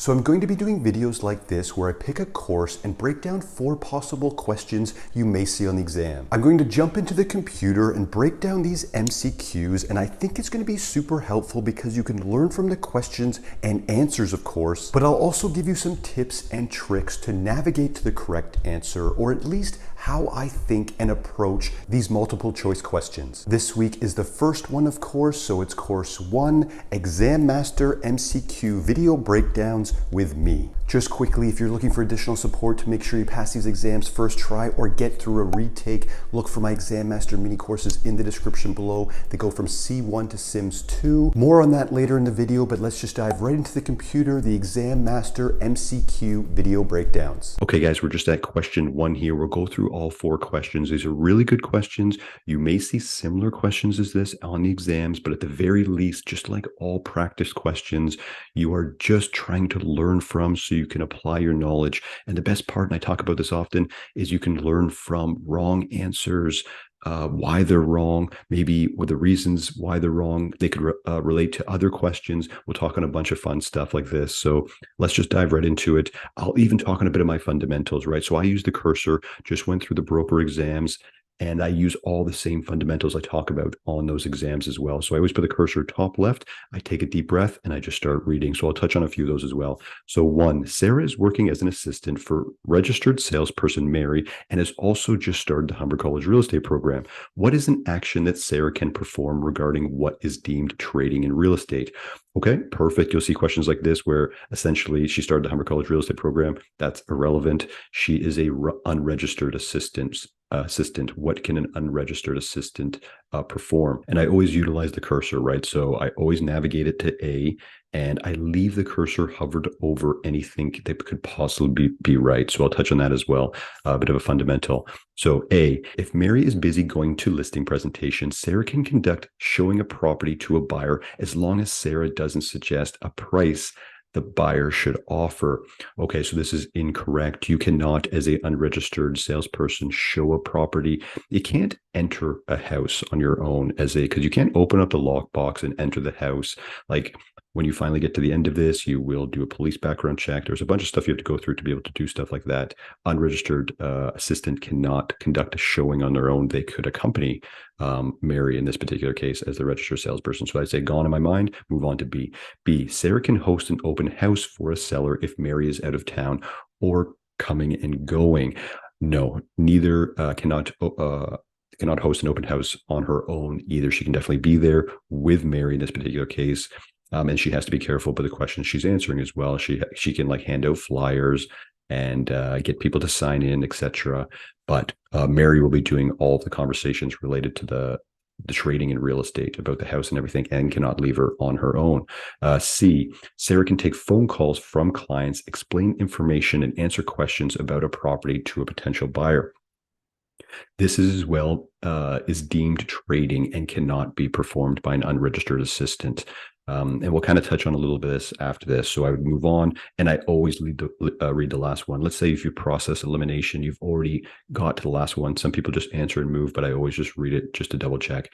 So I'm going to be doing videos like this where I pick a course and break down 4 possible questions you may see on the exam. I'm going to jump into the computer and break down these MCQs, and I think it's going to be super helpful because you can learn from the questions and answers, of course, but I'll also give you some tips and tricks to navigate to the correct answer, or at least how I think and approach these multiple choice questions. This week is the first one, of course, so it's course 1, Exam Master MCQ video breakdowns with me. Just quickly, if you're looking for additional support to make sure you pass these exams first try or get through a retake, look for my Exam Master mini courses in the description below. They go from C1 to Sims 2. More on that later in the video, but let's just dive right into the computer, the Exam Master MCQ video breakdowns. Okay guys, we're just at question 1 here. We'll go through all 4 questions. These are really good questions. You may see similar questions as this on the exams, but at the very least, just like all practice questions, you are just trying to learn from so you can apply your knowledge. And the best part, and I talk about this often, is you can learn from wrong answers, why they're wrong, maybe what the reasons why they're wrong. They could relate to other questions. We'll talk on a bunch of fun stuff like this. So let's just dive right into it. I'll even talk on a bit of my fundamentals, right? So I use the cursor, just went through the broker exams, and I use all the same fundamentals I talk about on those exams as well. So I always put the cursor top left, I take a deep breath, and I just start reading. So I'll touch on a few of those as well. So 1, Sarah is working as an assistant for registered salesperson Mary and has also just started the Humber College real estate program. What is an action that Sarah can perform regarding what is deemed trading in real estate? Okay, perfect. You'll see questions like this where essentially she started the Humber College real estate program. That's irrelevant. She is a unregistered assistant. What can an unregistered assistant perform? And I always utilize the cursor, right? So I always navigate it to A, and I leave the cursor hovered over anything that could possibly be right. So I'll touch on that as well, a bit of a fundamental. So A, if Mary is busy going to listing presentations, Sarah can conduct showing a property to a buyer as long as Sarah doesn't suggest a price the buyer should offer. Okay, so this is incorrect. You cannot, as an unregistered salesperson, show a property. You can't enter a house on your own because you can't open up the lockbox and enter the house. Like when you finally get to the end of this, you will do a police background check. There's a bunch of stuff you have to go through to be able to do stuff like that. Unregistered assistant cannot conduct a showing on their own. They could accompany Mary in this particular case as the registered salesperson. So I'd say gone in my mind, move on to B. B, Sarah can host an open house for a seller if Mary is out of town or coming and going. No, neither cannot host an open house on her own either. She can definitely be there with Mary in this particular case. And she has to be careful about the questions she's answering as well. She can like hand out flyers and get people to sign in, etc. But Mary will be doing all of the conversations related to the trading in real estate about the house and everything, and cannot leave her on her own. C, Sarah can take phone calls from clients, explain information, and answer questions about a property to a potential buyer. This is as well is deemed trading and cannot be performed by an unregistered assistant. And we'll kind of touch on a little bit of this after this. So I would move on, and I always read the last one. Let's say if you process elimination, you've already got to the last one. Some people just answer and move, but I always just read it just to double check.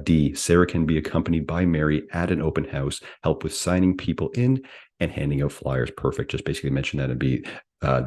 D, Sarah can be accompanied by Mary at an open house, help with signing people in and handing out flyers. Perfect. Just basically mention that and be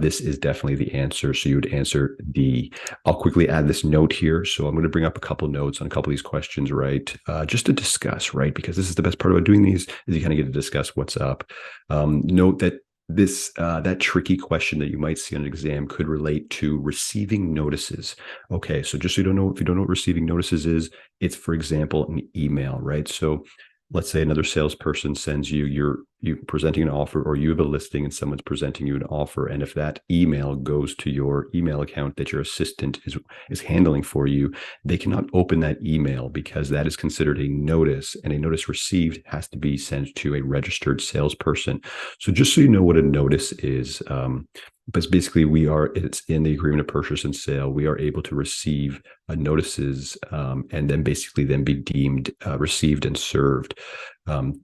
this is definitely the answer. So you would answer D. I'll quickly add this note here. So I'm going to bring up a couple notes on a couple of these questions, right? Just to discuss, right? Because this is the best part about doing these is you kind of get to discuss what's up. Note that this that tricky question that you might see on an exam could relate to receiving notices. Okay, so just so you don't know, if you don't know what receiving notices is, it's, for example, an email, right? So let's say another salesperson sends you, you're presenting an offer, or you have a listing and someone's presenting you an offer. And if that email goes to your email account that your assistant is handling for you, they cannot open that email because that is considered a notice, and a notice received has to be sent to a registered salesperson. So just so you know what a notice is, but basically it's in the agreement of purchase and sale. We are able to receive notices and then basically then be deemed received and served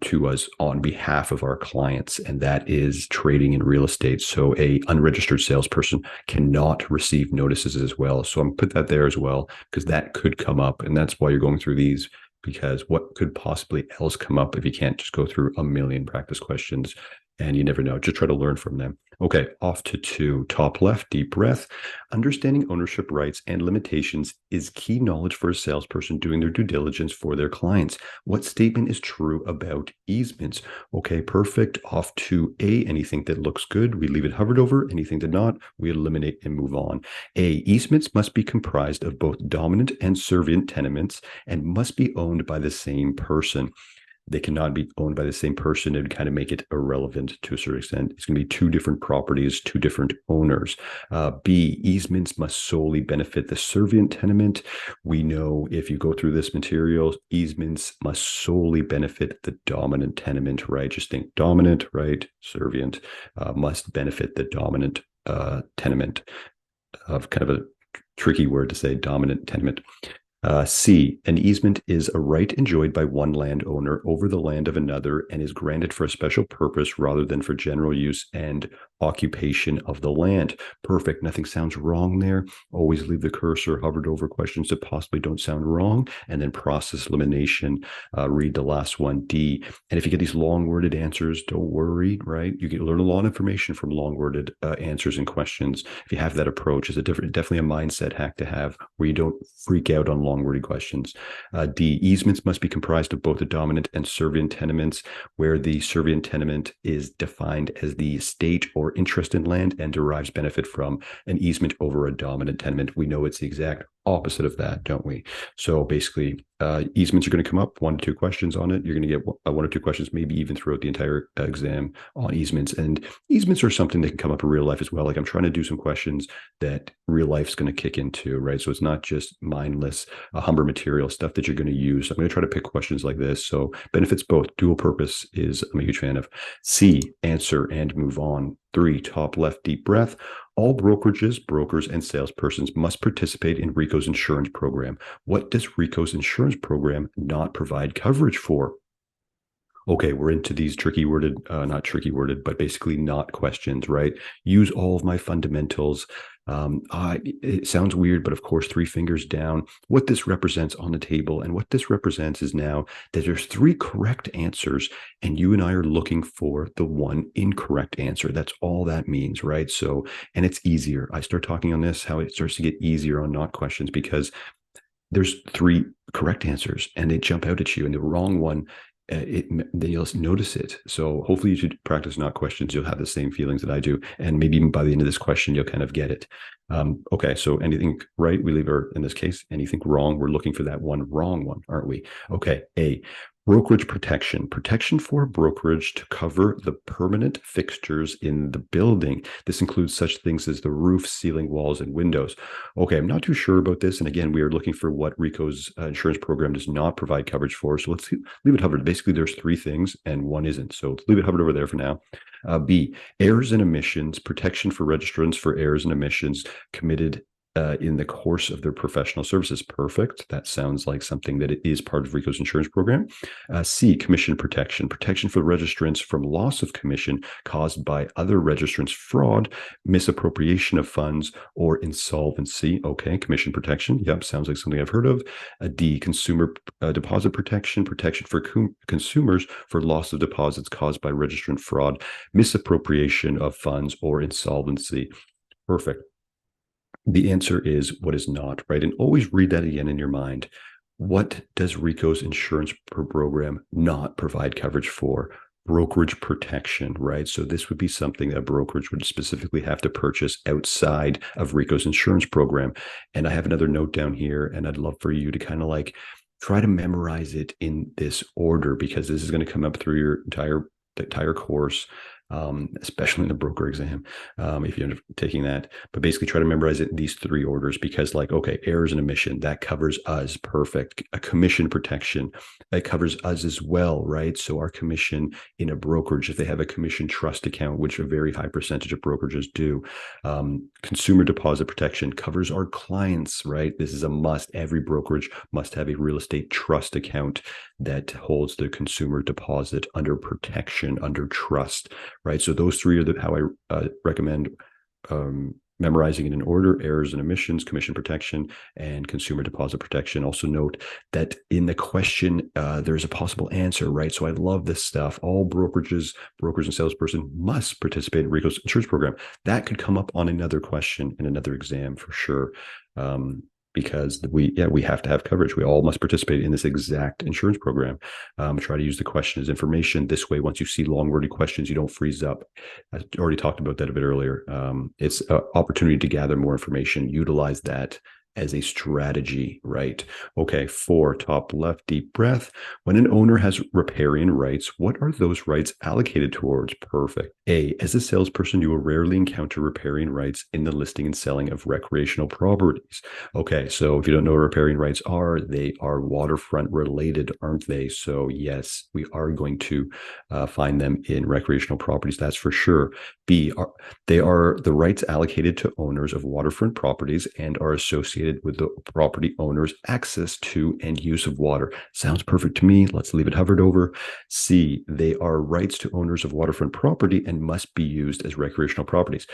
to us on behalf of our clients. And that is trading in real estate. So a unregistered salesperson cannot receive notices as well. So I'm put that there as well, because that could come up. And that's why you're going through these, because what could possibly else come up if you can't just go through a million practice questions And you never know. Just try to learn from them. Okay, off to two. Top left, deep breath. Understanding ownership rights and limitations is key knowledge for a salesperson doing their due diligence for their clients. What statement is true about easements? Okay, perfect. Off to A. Anything that looks good, we leave it hovered over. Anything that not, we eliminate and move on. A. Easements must be comprised of both dominant and servient tenements and must be owned by the same person. They cannot be owned by the same person. It would kind of make it irrelevant to a certain extent. It's going to be two different properties, two different owners. B, easements must solely benefit the servient tenement. We know if you go through this material, easements must solely benefit the dominant tenement, right? Just think dominant, right? Servient must benefit the dominant tenement. Of kind of a tricky word to say, dominant tenement. C, an easement is a right enjoyed by one landowner over the land of another and is granted for a special purpose rather than for general use and occupation of the land. Perfect. Nothing sounds wrong there. Always leave the cursor hovered over questions that possibly don't sound wrong, and then process elimination. Read the last one, D. And if you get these long-worded answers, don't worry, right? You can learn a lot of information from long-worded answers and questions. If you have that approach, it's definitely a mindset hack to have where you don't freak out on long-worded questions. D, easements must be comprised of both the dominant and servient tenements, where the servient tenement is defined as the estate or interest in land and derives benefit from an easement over a dominant tenement. We know it's the exact opposite of that, don't we? So basically, easements are going to come up, 1 to 2 questions on it. You're going to get 1 or 2 questions, maybe even throughout the entire exam on easements. And easements are something that can come up in real life as well. Like I'm trying to do some questions that real life's going to kick into, right? So it's not just mindless Humber material stuff that you're going to use. I'm going to try to pick questions like this. So benefits both. Dual purpose is I'm a huge fan of. C, answer and move on. 3, top left, deep breath. All brokerages, brokers, and salespersons must participate in RICO's insurance program. What does RICO's insurance program not provide coverage for? Okay, we're into these tricky worded, not tricky worded, but basically not questions, right? Use all of my fundamentals. It sounds weird, but of course, 3 fingers down. What this represents on the table and what this represents is now that there's 3 correct answers and you and I are looking for the one incorrect answer. That's all that means, right? So, and it's easier. I start talking on this, how it starts to get easier on not questions because there's 3 correct answers and they jump out at you, and the wrong one then you'll notice it. So hopefully you should practice not questions. You'll have the same feelings that I do. And maybe even by the end of this question, you'll kind of get it. Okay, so anything right, we leave our, in this case, anything wrong, we're looking for that one wrong one, aren't we? Okay, A, brokerage protection. Protection for brokerage to cover the permanent fixtures in the building. This includes such things as the roof, ceiling, walls, and windows. Okay, I'm not too sure about this. And again, we are looking for what RICO's insurance program does not provide coverage for. So let's leave it hovered. Basically, there's 3 things and one isn't. So let's leave it hovered over there for now. B, errors and omissions, protection for registrants for errors and omissions committed in the course of their professional services. Perfect. That sounds like something that it is part of RICO's insurance program. C, commission protection. Protection for registrants from loss of commission caused by other registrants' fraud, misappropriation of funds, or insolvency. Okay, commission protection. Yep, sounds like something I've heard of. D, consumer deposit protection. Protection for consumers for loss of deposits caused by registrant fraud, misappropriation of funds, or insolvency. Perfect. The answer is what is not, right? And always read that again in your mind. What does RICO's insurance program not provide coverage for? Brokerage protection, right? So this would be something that a brokerage would specifically have to purchase outside of RICO's insurance program. And I have another note down here, and I'd love for you to kind of like try to memorize it in this order, because this is going to come up through your entire course. Especially in the broker exam, if you're taking that. But basically try to memorize it in these 3 orders, because like, okay, errors and omission, that covers us. Perfect. A commission protection, that covers us as well, right? So our commission in a brokerage, if they have a commission trust account, which a very high percentage of brokerages do, consumer deposit protection covers our clients, right? This is a must. Every brokerage must have a real estate trust account that holds the consumer deposit under protection, under trust, right? So those 3 are how I recommend memorizing it in order: errors and omissions, commission protection, and consumer deposit protection. Also note that in the question, there's a possible answer, right? So I love this stuff. All brokers and salesperson must participate in Rico's insurance program. That could come up on another question in another exam for sure. Because we have to have coverage. We all must participate in this exact insurance program. Try to use the question as information. This way, once you see long worded questions, you don't freeze up. I already talked about that a bit earlier. It's an opportunity to gather more information. Utilize that as a strategy, right? Okay, 4, top left, deep breath. When an owner has riparian rights, what are those rights allocated towards? Perfect. A, as a salesperson, you will rarely encounter riparian rights in the listing and selling of recreational properties. Okay, so if you don't know what riparian rights are, they are waterfront related, aren't they? So yes, we are going to find them in recreational properties, that's for sure. B, they are the rights allocated to owners of waterfront properties and are associated with the property owner's access to and use of water. Sounds perfect to me. Let's leave it hovered over. C, they are rights to owners of waterfront property and must be used as recreational properties.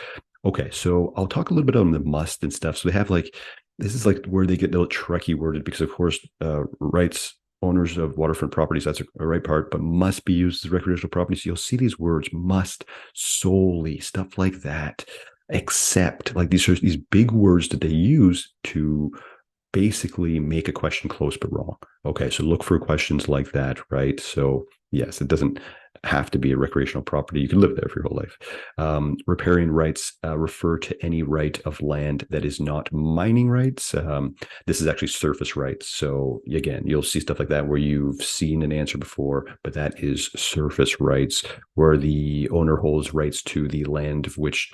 Okay, so I'll talk a little bit on the must and stuff. So they have this is where they get a little tricky worded because, of course, rights owners of waterfront properties, that's a right part, but must be used as recreational properties. So you'll see these words: must, solely, stuff like that. Except, these big words that they use to basically make a question close but wrong. Okay, so look for questions like that, right? So yes, it doesn't have to be a recreational property. You can live there for your whole life. Riparian rights refer to any right of land that is not mining rights. This is actually surface rights. So again, you'll see stuff like that where you've seen an answer before, but that is surface rights, where the owner holds rights to the land which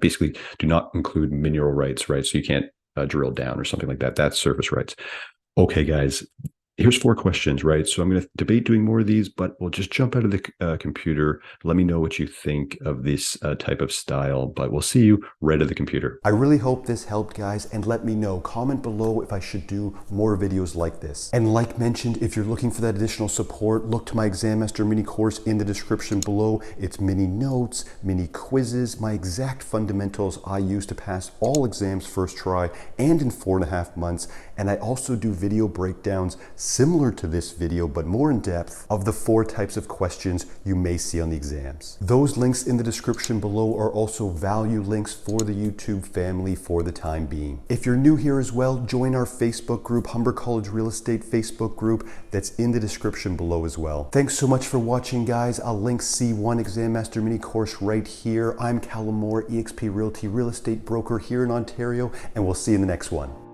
basically do not include mineral rights, right? So you can't drill down or something like that. That's surface rights. Okay, guys, here's 4 questions, right? So I'm going to debate doing more of these, but we'll just jump out of the computer. Let me know what you think of this type of style, but we'll see you right at the computer. I really hope this helped, guys, and let me know. Comment below if I should do more videos like this. And like mentioned, if you're looking for that additional support, look to my Exam Master mini course in the description below. It's mini notes, mini quizzes, my exact fundamentals I use to pass all exams first try and in 4.5 months. And I also do video breakdowns similar to this video, but more in depth, of the 4 types of questions you may see on the exams. Those links in the description below are also value links for the YouTube family for the time being. If you're new here as well, join our Facebook group, Humber College Real Estate Facebook group, that's in the description below as well. Thanks so much for watching, guys. I'll link C1 Exam Master mini course right here. I'm Callum, eXp Realty real estate broker here in Ontario, and we'll see you in the next one.